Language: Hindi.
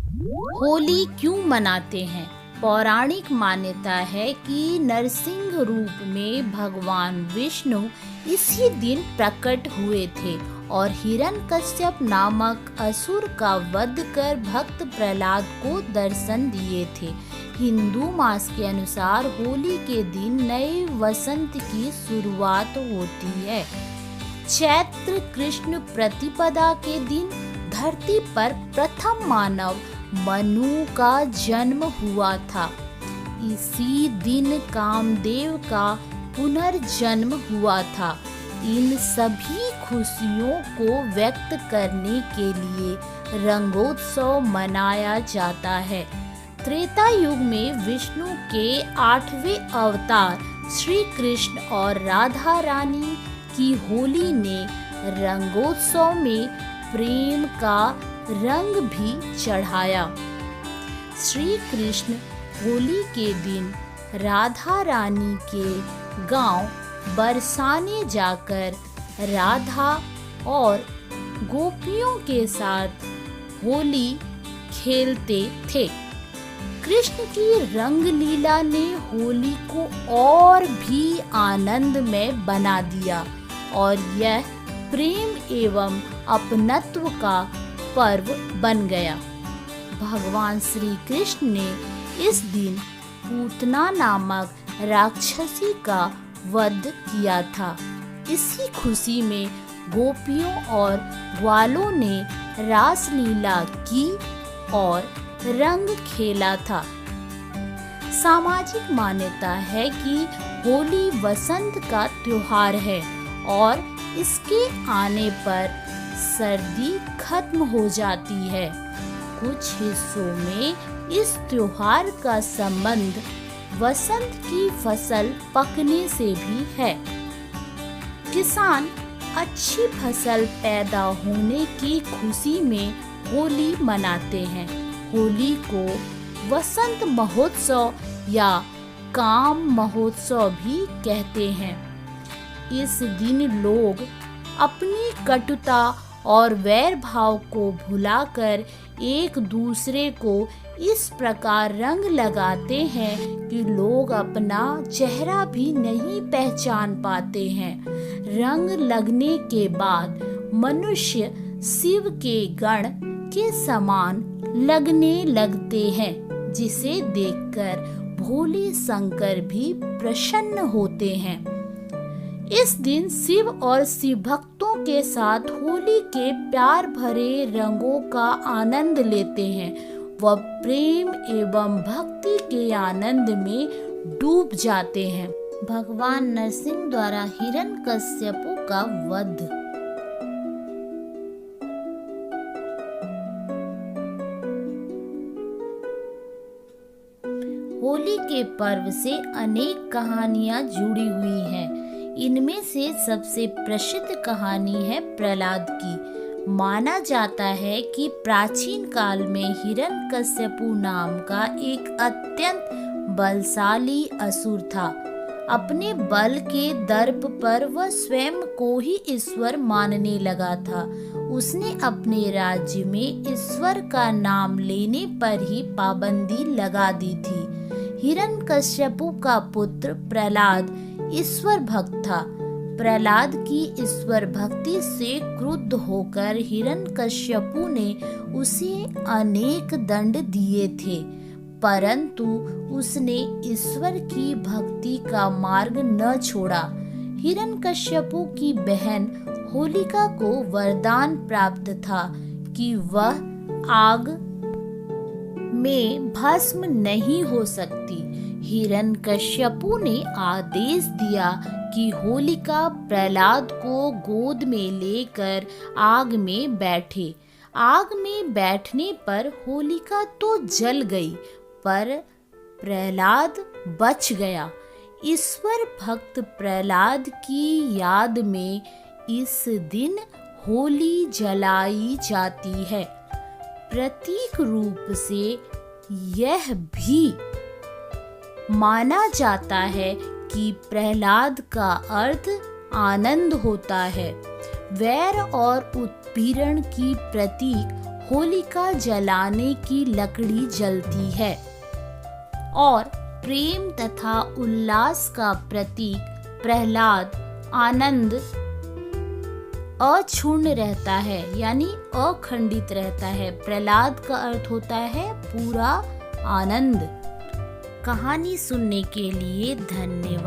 होली क्यों मनाते हैं? पौराणिक मान्यता है कि नरसिंह रूप में भगवान विष्णु इसी दिन प्रकट हुए थे और हिरण्यकश्यप नामक असुर का वध कर भक्त प्रहलाद को दर्शन दिए थे। हिंदू मास के अनुसार होली के दिन नए वसंत की शुरुआत होती है। चैत्र कृष्ण प्रतिपदा के दिन धरती पर प्रथम मानव मनु का जन्म हुआ था। इसी दिन कामदेव का पुनर्जन्म हुआ था। इन सभी खुशियों को व्यक्त करने के लिए रंगोत्सव मनाया जाता है। त्रेता युग में विष्णु के 8वें अवतार श्री कृष्ण और राधा रानी की होली ने रंगोत्सव में प्रेम का रंग भी चढ़ाया। श्री कृष्ण होली के दिन राधा रानी के गांव बरसाने जाकर राधा और गोपियों के साथ होली खेलते थे। कृष्ण की रंग लीला ने होली को और भी आनंदमय बना दिया और यह प्रेम एवं अपनत्व का पर्व बन गया। भगवान श्री कृष्ण ने इस दिन पूतना नामक राक्षसी का वध किया था। इसी खुशी में गोपियों और ग्वालों ने रास लीला की और रंग खेला था। सामाजिक मान्यता है कि होली वसंत का त्योहार है और इसके आने पर सर्दी खत्म हो जाती है। कुछ हिस्सों में इस त्योहार का संबंध वसंत की फसल पकने से भी है। किसान अच्छी फसल पैदा होने की खुशी में होली मनाते हैं। होली को वसंत महोत्सव या काम महोत्सव भी कहते हैं। इस दिन लोग अपनी कटुता और वैर भाव को भुलाकर एक दूसरे को इस प्रकार रंग लगाते हैं कि लोग अपना चेहरा भी नहीं पहचान पाते हैं। रंग लगने के बाद मनुष्य शिव के गण के समान लगने लगते हैं, जिसे देखकर भोले शंकर भी प्रसन्न होते हैं। इस दिन शिव और शिव भक्तों के साथ होली के प्यार भरे रंगों का आनंद लेते हैं। वह प्रेम एवं भक्ति के आनंद में डूब जाते हैं। भगवान नरसिंह द्वारा हिरण्यकश्यपु का वध। होली के पर्व से अनेक कहानियां जुड़ी हुई हैं। इनमें से सबसे प्रसिद्ध कहानी है प्रहलाद की। माना जाता है कि प्राचीन काल में हिरण्यकश्यपु नाम का एक अत्यंत बलशाली असुर था। अपने बल के दर्प पर वह स्वयं को ही ईश्वर मानने लगा था। उसने अपने राज्य में ईश्वर का नाम लेने पर ही पाबंदी लगा दी थी। हिरण्यकश्यपु का पुत्र प्रहलाद ईश्वर भक्त था। प्रहलाद की ईश्वर भक्ति से क्रुद्ध होकर हिरण्यकश्यपु ने उसे अनेक दंड दिए थे, परंतु उसने ईश्वर की भक्ति का मार्ग न छोड़ा। हिरण्यकश्यपु की बहन होलिका को वरदान प्राप्त था कि वह आग में भस्म नहीं हो सकती। हिरण्यकश्यपु ने आदेश दिया कि होलिका प्रहलाद को गोद में लेकर आग में बैठे। आग में बैठने पर होलिका तो जल गई, पर प्रहलाद बच गया। ईश्वर भक्त प्रहलाद की याद में इस दिन होली जलाई जाती है। प्रतीक रूप से यह भी माना जाता है कि प्रहलाद का अर्थ आनंद होता है। वैर और उत्पीड़न की प्रतीक होलिका जलाने की लकड़ी जलती है और प्रेम तथा उल्लास का प्रतीक प्रहलाद आनंद अक्षुण्ण रहता है, यानी अखंडित रहता है। प्रहलाद का अर्थ होता है पूरा आनंद। कहानी सुनने के लिए धन्यवाद।